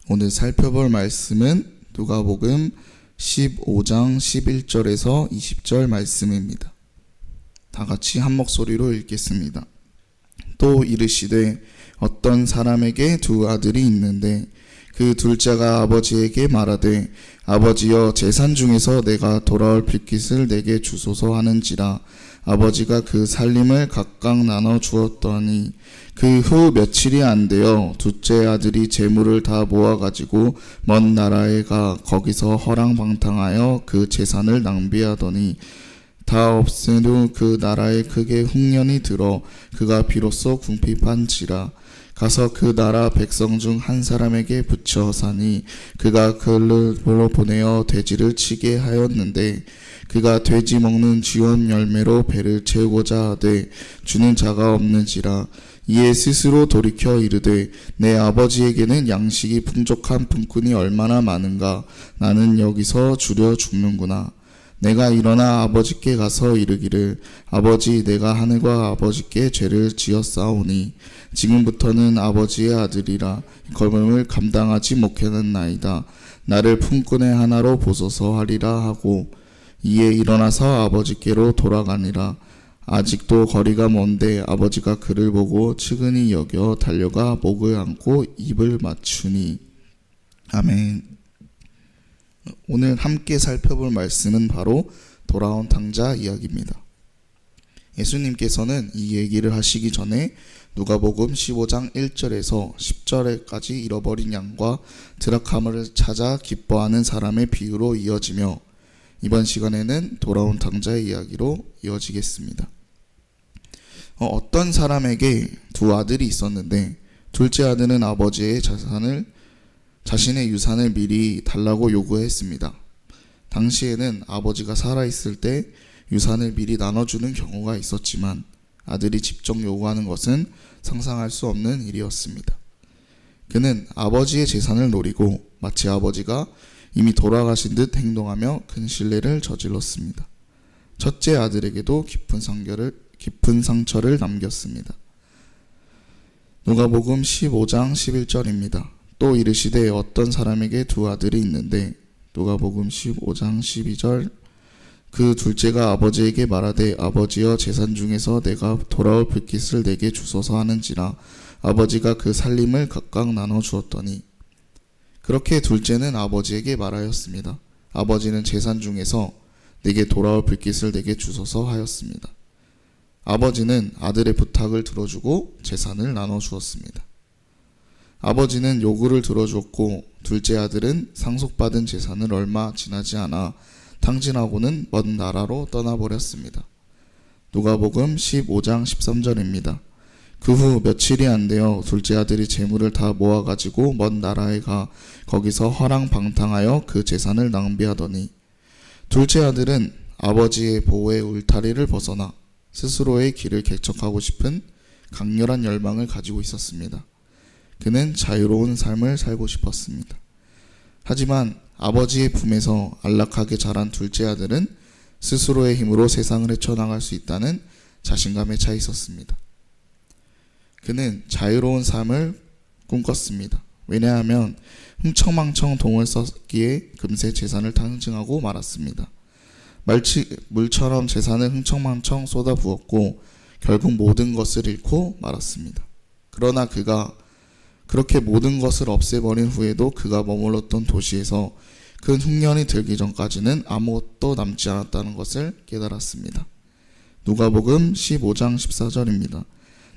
오늘 살펴볼 말씀은 누가복음 15장 11절에서 20절 말씀입니다. 다 같이 한 목소리로 읽겠습니다. 또 이르시되 어떤 사람에게 두 아들이 있는데 그 둘째가 아버지에게 말하되 아버지여 제산 중에서 내가 돌아올 빚깃을 내게 주소서 하는지라 아버지가 그 살림을 각각 나눠 주었더니 그 후 며칠이 안 되어 둘째 아들이 재물을 다 모아가지고 먼 나라에 가 거기서 허랑방탕하여 그 재산을 낭비하더니 다 없앤 후 그 나라에 크게 흉년이 들어 그가 비로소 궁핍한지라 가서 그 나라 백성 중 한 사람에게 붙여 사니 그가 그를 보내어 돼지를 치게 하였는데 그가 돼지 먹는 쥐원 열매로 배를 채우고자 하되 주는 자가 없는지라 이에 스스로 돌이켜 이르되 내 아버지에게는 양식이 풍족한 품꾼이 얼마나 많은가 나는 여기서 주려 죽는구나. 내가 일어나 아버지께 가서 이르기를 아버지 내가 하늘과 아버지께 죄를 지었사오니 지금부터는 아버지의 아들이라 걸음을 감당하지 못하겠나이다. 나를 품꾼의 하나로 보소서 하리라 하고 이에 일어나서 아버지께로 돌아가니라. 아직도 거리가 먼데 아버지가 그를 보고 측은히 여겨 달려가 목을 안고 입을 맞추니. 아멘. 오늘 함께 살펴볼 말씀은 바로 돌아온 탕자 이야기입니다. 예수님께서는 이 얘기를 하시기 전에 누가복음 15장 1절에서 10절까지 잃어버린 양과 드락마를 찾아 기뻐하는 사람의 비유로 이어지며 이번 시간에는 돌아온 탕자의 이야기로 이어지겠습니다. 어떤 사람에게 두 아들이 있었는데 둘째 아들은 아버지의 자신의 유산을 미리 달라고 요구했습니다. 당시에는 아버지가 살아있을 때 유산을 미리 나눠주는 경우가 있었지만 아들이 직접 요구하는 것은 상상할 수 없는 일이었습니다. 그는 아버지의 재산을 노리고 마치 아버지가 이미 돌아가신 듯 행동하며 큰 신뢰를 저질렀습니다. 첫째 아들에게도 깊은 상처를 남겼습니다. 누가복음 15장 11절입니다. 또 이르시되 어떤 사람에게 두 아들이 있는데 누가복음 15장 12절 그 둘째가 아버지에게 말하되 아버지여 재산 중에서 내가 돌아올 빚깃을 내게 주소서 하는지라 아버지가 그 살림을 각각 나눠 주었더니 그렇게 둘째는 아버지에게 말하였습니다. 아버지는 재산 중에서 내게 돌아올 빚깃을 내게 주소서 하였습니다. 아버지는 아들의 부탁을 들어주고 재산을 나눠 주었습니다. 아버지는 요구를 들어줬고 둘째 아들은 상속받은 재산을 얼마 지나지 않아 탕진하고는 먼 나라로 떠나버렸습니다. 누가복음 15장 13절입니다. 그 후 며칠이 안 되어 둘째 아들이 재물을 다 모아가지고 먼 나라에 가 거기서 허랑방탕하여 그 재산을 낭비하더니 둘째 아들은 아버지의 보호의 울타리를 벗어나 스스로의 길을 개척하고 싶은 강렬한 열망을 가지고 있었습니다. 그는 자유로운 삶을 살고 싶었습니다. 하지만 아버지의 품에서 안락하게 자란 둘째 아들은 스스로의 힘으로 세상을 헤쳐나갈 수 있다는 자신감에 차 있었습니다. 그는 자유로운 삶을 꿈꿨습니다. 왜냐하면 흥청망청 돈을 썼기에 금세 재산을 탕진하고 말았습니다. 물처럼 재산을 흥청망청 쏟아부었고 결국 모든 것을 잃고 말았습니다. 그러나 그가 그렇게 모든 것을 없애버린 후에도 그가 머물렀던 도시에서 큰 흉년이 들기 전까지는 아무것도 남지 않았다는 것을 깨달았습니다. 누가복음 15장 14절입니다.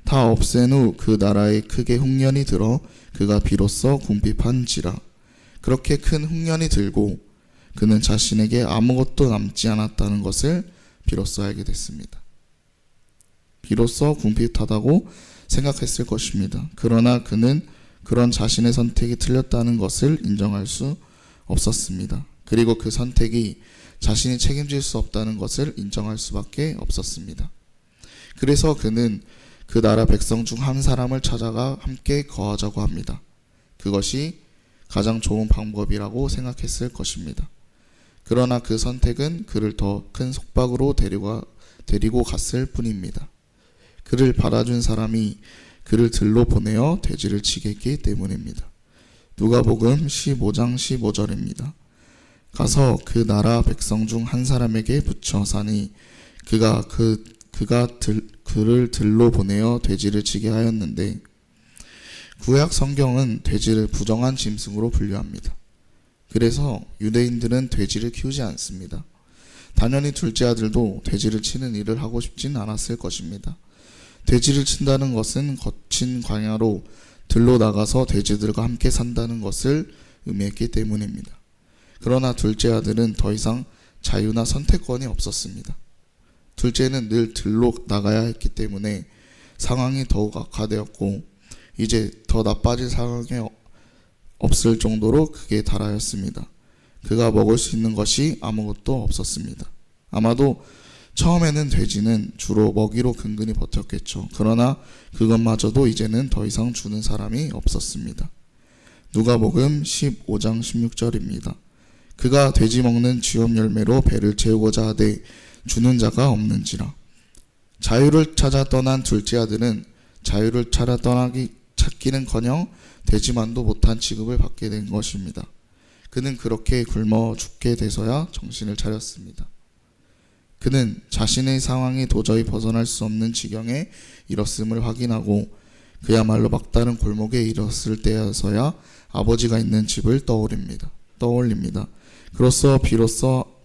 다 없앤 후 그 나라에 크게 흉년이 들어 그가 비로소 궁핍한지라. 그렇게 큰 흉년이 들고 그는 자신에게 아무것도 남지 않았다는 것을 비로소 알게 됐습니다. 비로소 궁핍하다고 생각했을 것입니다. 그러나 그는 그런 자신의 선택이 틀렸다는 것을 인정할 수 없었습니다. 그리고 그 선택이 자신이 책임질 수 없다는 것을 인정할 수밖에 없었습니다. 그래서 그는 그 나라 백성 중 한 사람을 찾아가 함께 거하자고 합니다. 그것이 가장 좋은 방법이라고 생각했을 것입니다. 그러나 그 선택은 그를 더 큰 속박으로 데리고 갔을 뿐입니다. 그를 받아준 사람이 그를 들로 보내어 돼지를 치게 했기 때문입니다. 누가복음 15장 15절입니다. 가서 그 나라 백성 중 한 사람에게 붙여 사니 그가 그를 들로 보내어 돼지를 치게 하였는데, 구약 성경은 돼지를 부정한 짐승으로 분류합니다. 그래서 유대인들은 돼지를 키우지 않습니다. 당연히 둘째 아들도 돼지를 치는 일을 하고 싶진 않았을 것입니다. 돼지를 친다는 것은 거친 광야로 들로 나가서 돼지들과 함께 산다는 것을 의미했기 때문입니다. 그러나 둘째 아들은 더 이상 자유나 선택권이 없었습니다. 둘째는 늘 들로 나가야 했기 때문에 상황이 더욱 악화되었고 이제 더 나빠질 상황이 없을 정도로 극에 달하였습니다. 그가 먹을 수 있는 것이 아무것도 없었습니다. 아마도 처음에는 돼지는 주로 먹이로 근근히 버텼겠죠. 그러나 그것마저도 이제는 더 이상 주는 사람이 없었습니다. 누가복음 15장 16절입니다. 그가 돼지 먹는 쥐업 열매로 배를 채우고자 하되 주는 자가 없는지라. 자유를 찾아 떠난 둘째 아들은 자유를 찾기는커녕 되지만도 못한 취급을 받게 된 것입니다. 그는 그렇게 굶어 죽게 돼서야 정신을 차렸습니다. 그는 자신의 상황이 도저히 벗어날 수 없는 지경에 이뤘음을 확인하고 그야말로 막다른 골목에 이뤘을 때여서야 아버지가 있는 집을 떠올립니다.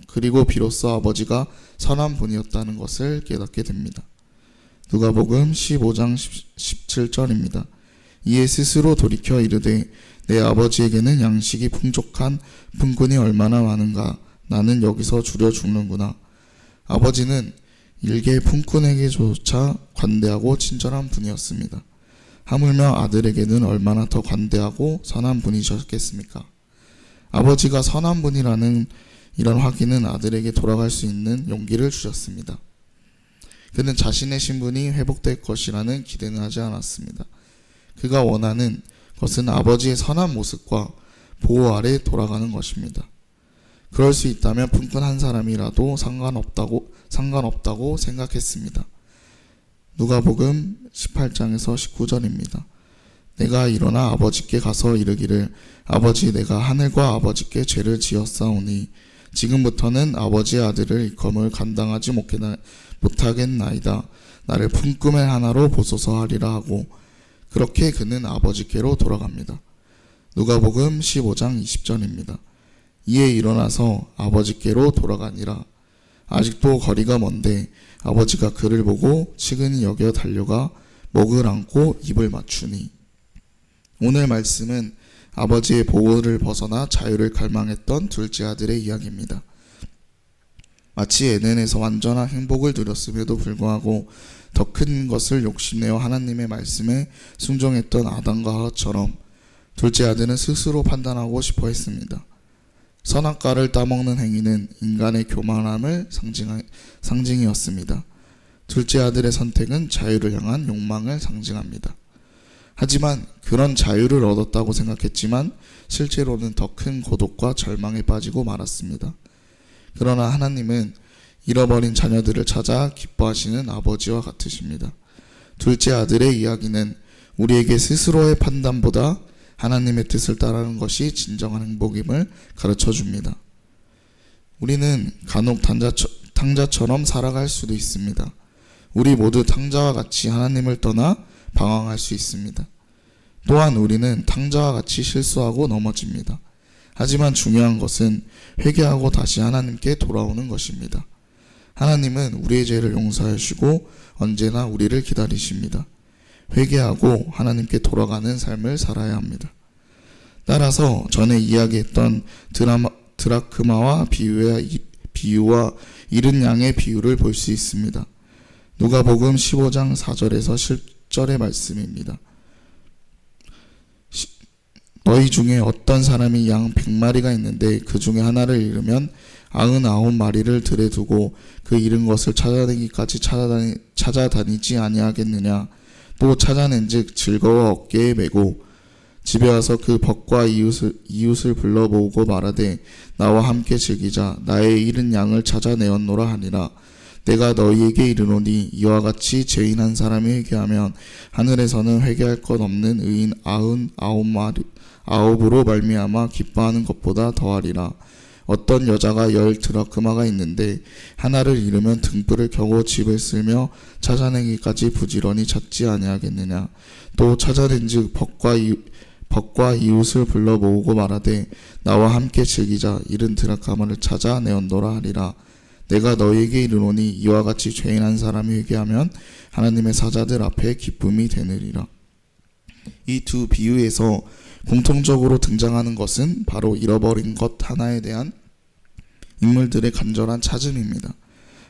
그리고 비로소 아버지가 선한 분이었다는 것을 깨닫게 됩니다. 누가복음 15장 17절입니다. 이에 스스로 돌이켜 이르되 내 아버지에게는 양식이 풍족한 품꾼이 얼마나 많은가. 나는 여기서 줄여 죽는구나. 아버지는 일개 품꾼에게조차 관대하고 친절한 분이었습니다. 하물며 아들에게는 얼마나 더 관대하고 선한 분이셨겠습니까? 아버지가 선한 분이라는 이런 확인은 아들에게 돌아갈 수 있는 용기를 주셨습니다. 그는 자신의 신분이 회복될 것이라는 기대는 하지 않았습니다. 그가 원하는 것은 아버지의 선한 모습과 보호 아래 돌아가는 것입니다. 그럴 수 있다면 품꾼 한 사람이라도 상관없다고 생각했습니다. 누가복음 18장에서 19절입니다. 내가 일어나 아버지께 가서 이르기를 아버지, 내가 하늘과 아버지께 죄를 지었사오니 지금부터는 아버지의 아들을 일컬음을 감당하지 못하겠나이다. 나를 품꾼의 하나로 보소서 하리라 하고 그렇게 그는 아버지께로 돌아갑니다. 누가복음 15장 20절입니다. 이에 일어나서 아버지께로 돌아가니라. 아직도 거리가 먼데 아버지가 그를 보고 측은히 여겨 달려가 목을 안고 입을 맞추니. 오늘 말씀은 아버지의 보호를 벗어나 자유를 갈망했던 둘째 아들의 이야기입니다. 마치 에덴에서 완전한 행복을 누렸음에도 불구하고 더 큰 것을 욕심내어 하나님의 말씀에 순종했던 아담과 하와처럼 둘째 아들은 스스로 판단하고 싶어 했습니다. 선악과를 따먹는 행위는 인간의 교만함을 상징이었습니다. 둘째 아들의 선택은 자유를 향한 욕망을 상징합니다. 하지만 그런 자유를 얻었다고 생각했지만 실제로는 더 큰 고독과 절망에 빠지고 말았습니다. 그러나 하나님은 잃어버린 자녀들을 찾아 기뻐하시는 아버지와 같으십니다. 둘째 아들의 이야기는 우리에게 스스로의 판단보다 하나님의 뜻을 따르는 것이 진정한 행복임을 가르쳐 줍니다. 우리는 간혹 탕자처럼 살아갈 수도 있습니다. 우리 모두 탕자와 같이 하나님을 떠나 방황할 수 있습니다. 또한 우리는 탕자와 같이 실수하고 넘어집니다. 하지만 중요한 것은 회개하고 다시 하나님께 돌아오는 것입니다. 하나님은 우리의 죄를 용서하시고 언제나 우리를 기다리십니다. 회개하고 하나님께 돌아가는 삶을 살아야 합니다. 따라서 전에 이야기했던 드라크마와 비유와 잃은 양의 비유를 볼 수 있습니다. 누가복음 15장 4절에서 10절의 말씀입니다. 너희 중에 어떤 사람이 양 100마리가 있는데 그 중에 하나를 잃으면 99마리를 들에 두고 그 잃은 것을 찾아내기까지 찾아다니지 아니하겠느냐. 또 찾아낸즉 즐거워 어깨에 메고 집에 와서 그 벗과 이웃을 불러 모으고 말하되 나와 함께 즐기자. 나의 잃은 양을 찾아내었노라 하니라. 내가 너희에게 이르노니 이와 같이 죄인한 사람이 회개하면 하늘에서는 회개할 것 없는 의인 99으로 말미암아 기뻐하는 것보다 더하리라. 어떤 여자가 10드라크마가 있는데 하나를 잃으면 등불을 켜고 집을 쓸며 찾아내기까지 부지런히 찾지 아니하겠느냐. 또 찾아낸즉 벗과 이웃을 불러 모으고 말하되 나와 함께 즐기자. 잃은 드라크마를 찾아 내온도라 하리라. 내가 너희에게 이르노니 이와 같이 죄인한 사람이 회개하면 하나님의 사자들 앞에 기쁨이 되느니라. 이 두 비유에서 공통적으로 등장하는 것은 바로 잃어버린 것 하나에 대한 인물들의 간절한 찾음입니다.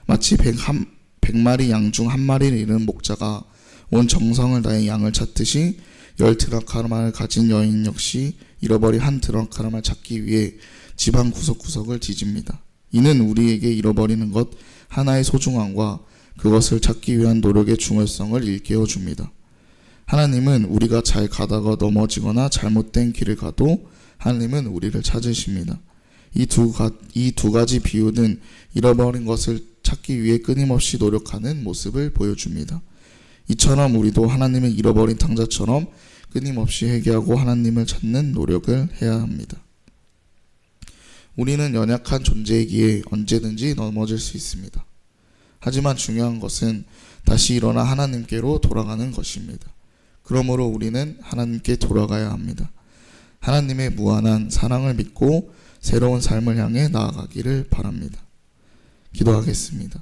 마치 100마리 양 중 한 마리를 잃은 목자가 온 정성을 다해 양을 찾듯이 10드라크마를 가진 여인 역시 잃어버린 한 드라크마를 찾기 위해 집안 구석구석을 뒤집니다. 이는 우리에게 잃어버리는 것 하나의 소중함과 그것을 찾기 위한 노력의 중요성을 일깨워 줍니다. 하나님은 우리가 잘 가다가 넘어지거나 잘못된 길을 가도 하나님은 우리를 찾으십니다. 이 두 가지 비유는 잃어버린 것을 찾기 위해 끊임없이 노력하는 모습을 보여줍니다. 이처럼 우리도 하나님의 잃어버린 탕자처럼 끊임없이 회개하고 하나님을 찾는 노력을 해야 합니다. 우리는 연약한 존재이기에 언제든지 넘어질 수 있습니다. 하지만 중요한 것은 다시 일어나 하나님께로 돌아가는 것입니다. 그러므로 우리는 하나님께 돌아가야 합니다. 하나님의 무한한 사랑을 믿고 새로운 삶을 향해 나아가기를 바랍니다. 기도하겠습니다.